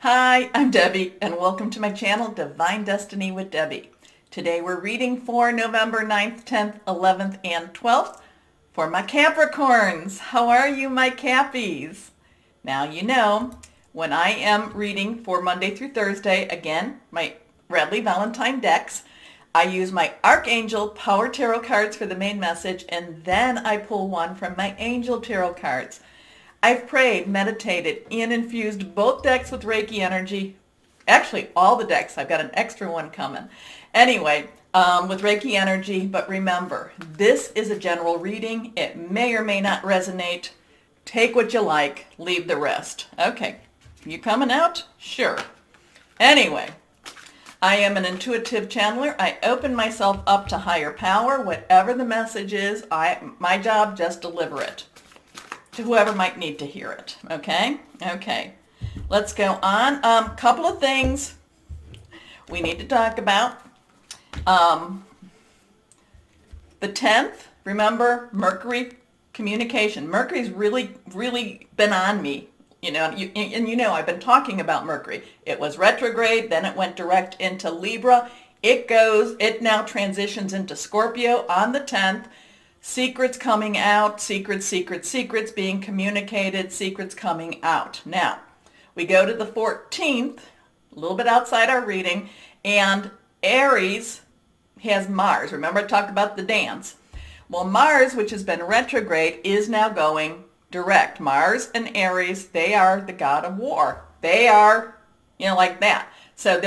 Hi, I'm Debbie, and welcome to my channel, Divine Destiny with Debbie. Today we're reading for November 9th, 10th, 11th, and 12th for my Capricorns. How are you, my Cappies? Now you know, when I am reading for Monday through Thursday, again, my Radley Valentine decks, I use my Archangel Power Tarot cards for the main message, and then I pull one from my Angel Tarot cards. I've prayed, meditated, and infused both decks with Reiki energy. Actually, all the decks. I've got an extra one coming. Anyway, with Reiki energy, but remember, this is a general reading. It may or may not resonate. Take what you like, leave the rest. Okay, you coming out? Sure. Anyway, I am an intuitive channeler. I open myself up to higher power. Whatever the message is, my job, just deliver it to whoever might need to hear it. Okay? Okay. Let's go on. Couple of things we need to talk about. The 10th, remember, Mercury communication. Mercury's really been on me. And you know I've been talking about Mercury. It was retrograde, then it went direct into Libra. It now transitions into Scorpio on the 10th. Secrets coming out, secrets being communicated, secrets coming out. Now, we go to the 14th, a little bit outside our reading, and Aries has Mars. Remember I talked about the dance. Well, Mars, which has been retrograde, is now going direct. Mars and Aries, they are the god of war. They are, like that. So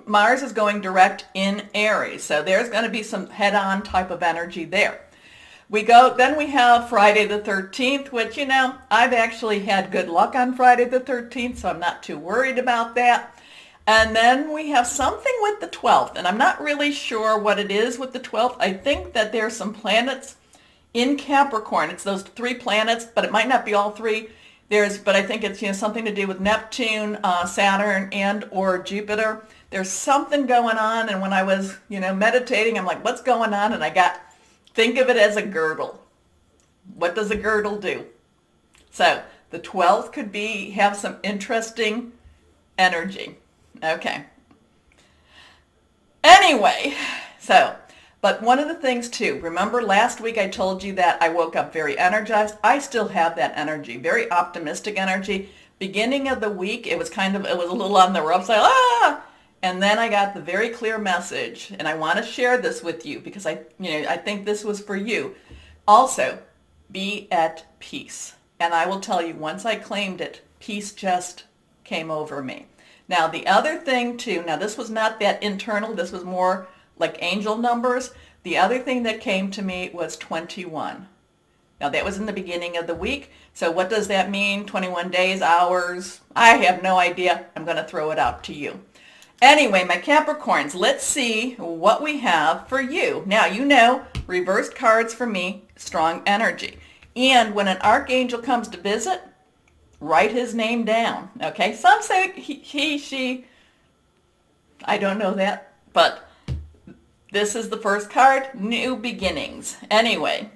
Mars is going direct in Aries. So there's going to be some head-on type of energy there. Then we have Friday the 13th, which, I've actually had good luck on Friday the 13th, so I'm not too worried about that. And then we have something with the 12th, and I'm not really sure what it is with the 12th. I think that there's some planets in Capricorn. It's those 3 planets, but it might not be all 3. But I think it's, something to do with Neptune, Saturn, and or Jupiter. There's something going on, and when I was, meditating, I'm like, what's going on? And think of it as a girdle. What does a girdle do? So the 12th could have some interesting energy. Okay. Anyway, but one of the things too, remember last week I told you that I woke up very energized. I still have that energy, very optimistic energy. Beginning of the week, it was a little on the rough side. And then I got the very clear message, and I want to share this with you because I think this was for you. Also, be at peace. And I will tell you, once I claimed it, peace just came over me. Now, the other thing too, this was not that internal, this was more like angel numbers. The other thing that came to me was 21. Now, that was in the beginning of the week. So what does that mean? 21 days, hours? I have no idea. I'm going to throw it out to you. Anyway, my Capricorns, let's see what we have for you. Now, reversed cards for me, strong energy. And when an archangel comes to visit, write his name down, okay? Some say he, she, I don't know that, but this is the first card, new beginnings. Anyway,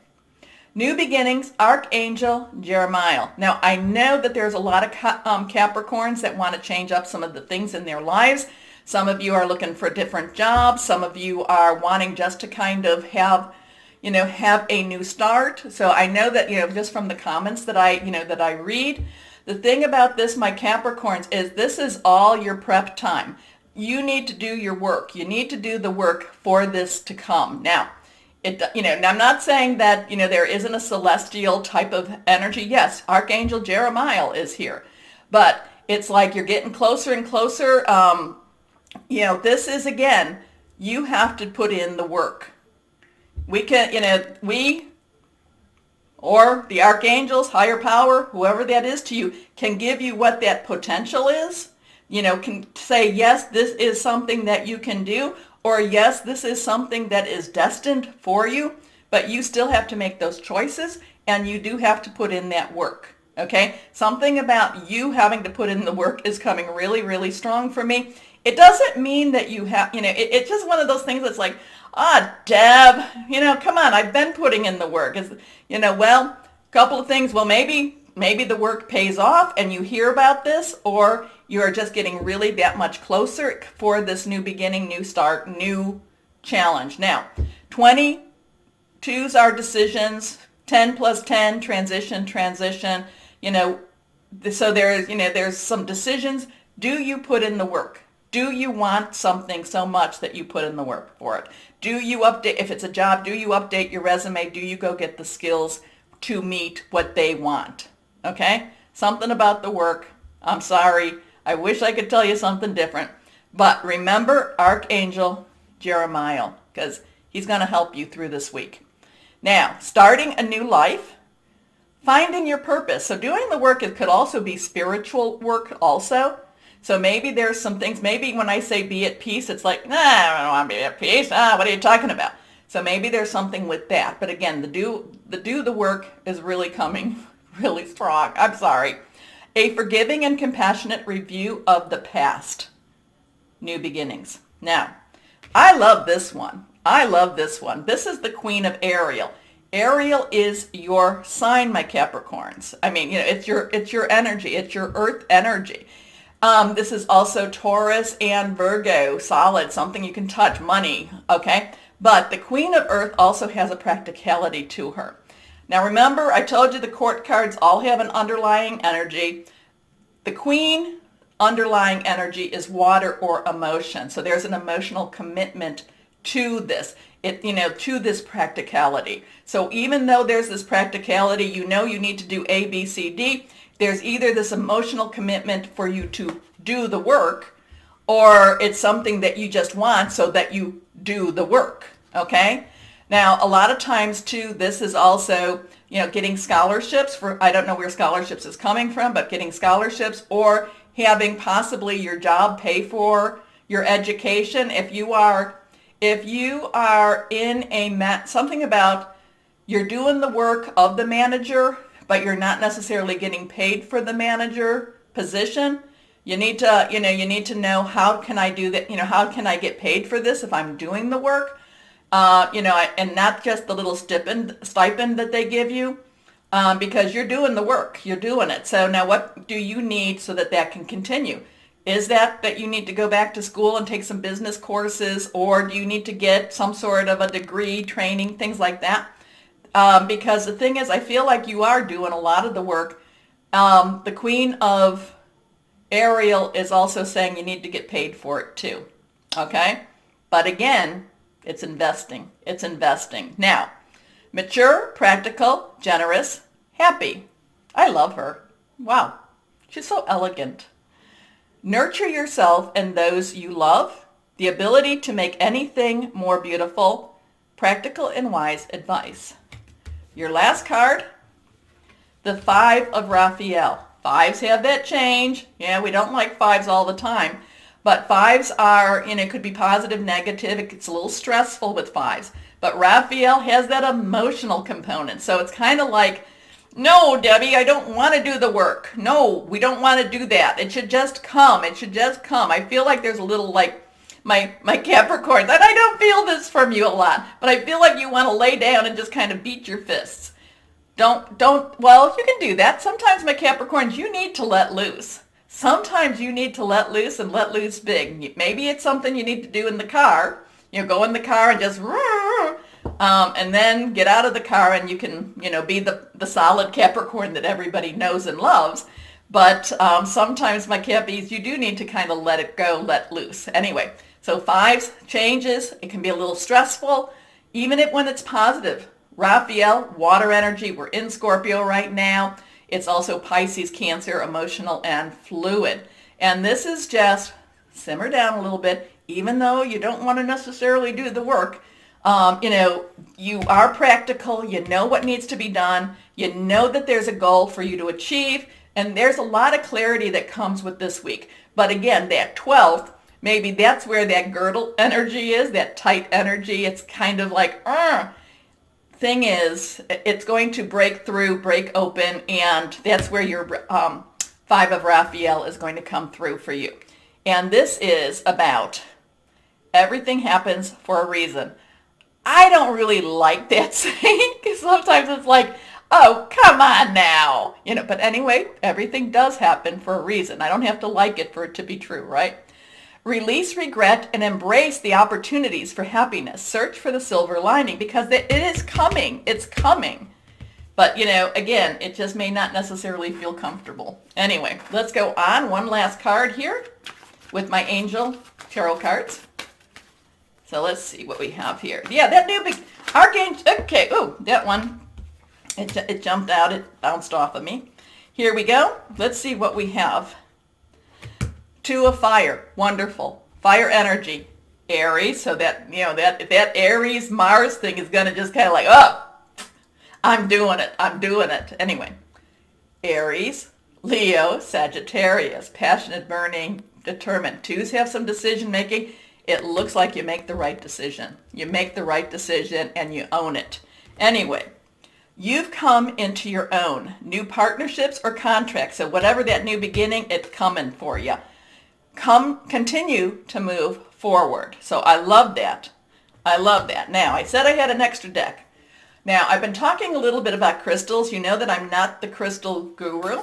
new beginnings, Archangel Jeremiah. Now, I know that there's a lot of Capricorns that want to change up some of the things in their lives. Some of you are looking for different jobs. Some of you are wanting just to kind of have a new start. So I know that, just from the comments that I read, the thing about this, my Capricorns, is this is all your prep time. You need to do your work. You need to do the work for this to come. Now, I'm not saying that, there isn't a celestial type of energy. Yes, Archangel Jeremiah is here. But it's like you're getting closer and closer. This is, again, you have to put in the work. Or the archangels, higher power, whoever that is to you, can give you what that potential is. Can say, yes, this is something that you can do, or yes, this is something that is destined for you, but you still have to make those choices, and you do have to put in that work. Okay? Something about you having to put in the work is coming really strong for me. It doesn't mean that you have, it's just one of those things that's like, Deb, come on, I've been putting in the work. Couple of things. Well, maybe maybe the work pays off and you hear about this, or you are just getting really that much closer for this new beginning, new start, new challenge. Now, 22s are decisions, 10 plus 10, transition, so there's some decisions. Do you put in the work? Do you want something so much that you put in the work for it? Do you update, if it's a job, do you update your resume? Do you go get the skills to meet what they want? Okay? Something about the work. I'm sorry. I wish I could tell you something different. But remember Archangel Jeremiah, because he's going to help you through this week. Now, starting a new life, finding your purpose. So doing the work, it could also be spiritual work also. So maybe there's some things, maybe when I say be at peace, it's like, nah, I don't want to be at peace. What are you talking about? So maybe there's something with that. But again, the work is really coming really strong. I'm sorry. A forgiving and compassionate review of the past. New beginnings. Now, I love this one. This is the Queen of Ariel. Ariel is your sign, my Capricorns. I mean, it's your energy. It's your earth energy. This is also Taurus and Virgo, solid, something you can touch, money, okay? But the Queen of Earth also has a practicality to her. Now remember, I told you the court cards all have an underlying energy. The Queen underlying energy is water or emotion. So there's an emotional commitment to this, to this practicality. So even though there's this practicality, you need to do A, B, C, D, there's either this emotional commitment for you to do the work, or it's something that you just want so that you do the work, okay? Now, a lot of times, too, this is also, getting scholarships for, I don't know where scholarships is coming from, but getting scholarships or having possibly your job pay for your education. If you are in something about you're doing the work of the manager, but you're not necessarily getting paid for the manager position, you need to know, how can I do that? How can I get paid for this if I'm doing the work? And not just the little stipend that they give you, because you're doing the work, you're doing it. So now what do you need so that can continue? Is that you need to go back to school and take some business courses, or do you need to get some sort of a degree, training, things like that? Because the thing is, I feel like you are doing a lot of the work. The Queen of Ariel is also saying you need to get paid for it too. Okay? But again, it's investing. It's investing. Now, mature, practical, generous, happy. I love her. Wow. She's so elegant. Nurture yourself and those you love. The ability to make anything more beautiful. Practical and wise advice. Your last card, the Five of Raphael. Fives have that change. Yeah, we don't like fives all the time. But fives are, it could be positive, negative. It's a little stressful with fives. But Raphael has that emotional component. So it's kind of like, no, Debbie, I don't want to do the work. No, we don't want to do that. It should just come. It should just come. I feel like there's a little my Capricorns, and I don't feel this from you a lot, but I feel like you want to lay down and just kind of beat your fists. Well, you can do that. Sometimes, my Capricorns, you need to let loose. Sometimes you need to let loose and let loose big. Maybe it's something you need to do in the car. Go in the car and just, and then get out of the car, and you can, be the solid Capricorn that everybody knows and loves. But sometimes, my Cappies, you do need to kind of let it go, let loose. Anyway, so fives, changes. It can be a little stressful, even when it's positive. Raphael, water energy. We're in Scorpio right now. It's also Pisces, Cancer, emotional and fluid. And this is just simmer down a little bit, even though you don't want to necessarily do the work. You are practical. You know what needs to be done. You know that there's a goal for you to achieve. And there's a lot of clarity that comes with this week. But again, that 12th, maybe that's where that girdle energy is, that tight energy. It's kind of like, thing is, it's going to break through, break open, and that's where your Five of Raphael is going to come through for you. And this is about everything happens for a reason. I don't really like that saying, because sometimes it's like, Oh, come on now. But anyway, everything does happen for a reason. I don't have to like it for it to be true, right? Release regret and embrace the opportunities for happiness. Search for the silver lining because it is coming. It's coming. But, again, it just may not necessarily feel comfortable. Anyway, let's go on. One last card here with my angel tarot cards. So let's see what we have here. Yeah, that new big archangel. Okay, oh, that one. It jumped out. It bounced off of me. Here we go. Let's see what we have. Two of fire. Wonderful. Fire energy. Aries. So that Aries Mars thing is going to just kind of like, oh, I'm doing it. I'm doing it. Anyway. Aries, Leo, Sagittarius. Passionate, burning, determined. Twos have some decision making. It looks like you make the right decision. You make the right decision and you own it. Anyway. You've come into your own new partnerships or contracts. So whatever that new beginning, it's coming for you. Continue to move forward. So I love that. I love that. Now, I said I had an extra deck. Now, I've been talking a little bit about crystals. You know that I'm not the crystal guru,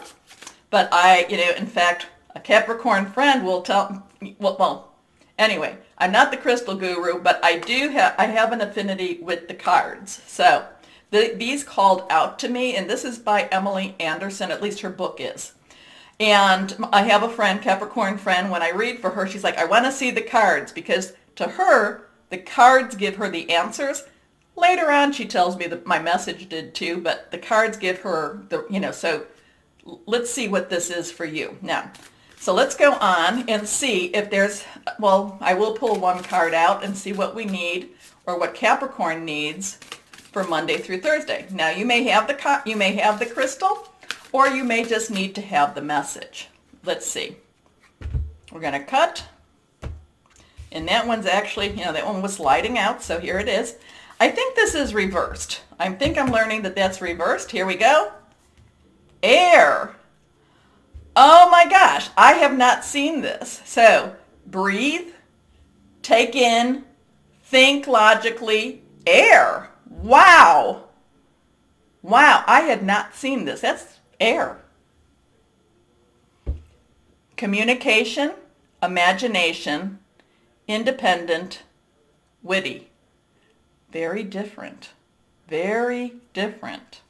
but in fact, a Capricorn friend will tell, anyway, I'm not the crystal guru, but I have an affinity with the cards. So these called out to me, and this is by Emily Anderson, at least her book is. And I have a friend, Capricorn friend, when I read for her, she's like, I want to see the cards, because to her, the cards give her the answers. Later on, she tells me that my message did too, but the cards give her so let's see what this is for you. Now, so let's go on and see if there's, I will pull one card out and see what we need or what Capricorn needs for Monday through Thursday. Now, you may have the crystal, or you may just need to have the message. Let's see. We're going to cut. And that one's actually, that one was sliding out, so here it is. I think this is reversed. I think I'm learning that that's reversed. Here we go. Air. Oh my gosh, I have not seen this. So, breathe, take in, think logically, air. Wow. Wow, I had not seen this. That's air. Communication, imagination, independent, witty. Very different. Very different.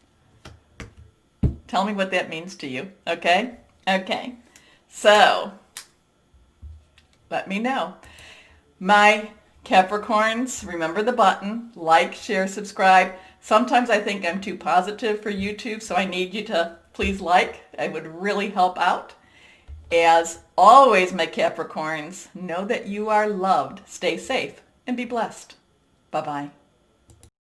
Tell me what that means to you, okay? Okay. So, let me know. My Capricorns, remember the button, like, share, subscribe. Sometimes I think I'm too positive for YouTube, so I need you to please like. It would really help out. As always, my Capricorns, know that you are loved. Stay safe and be blessed. Bye-bye.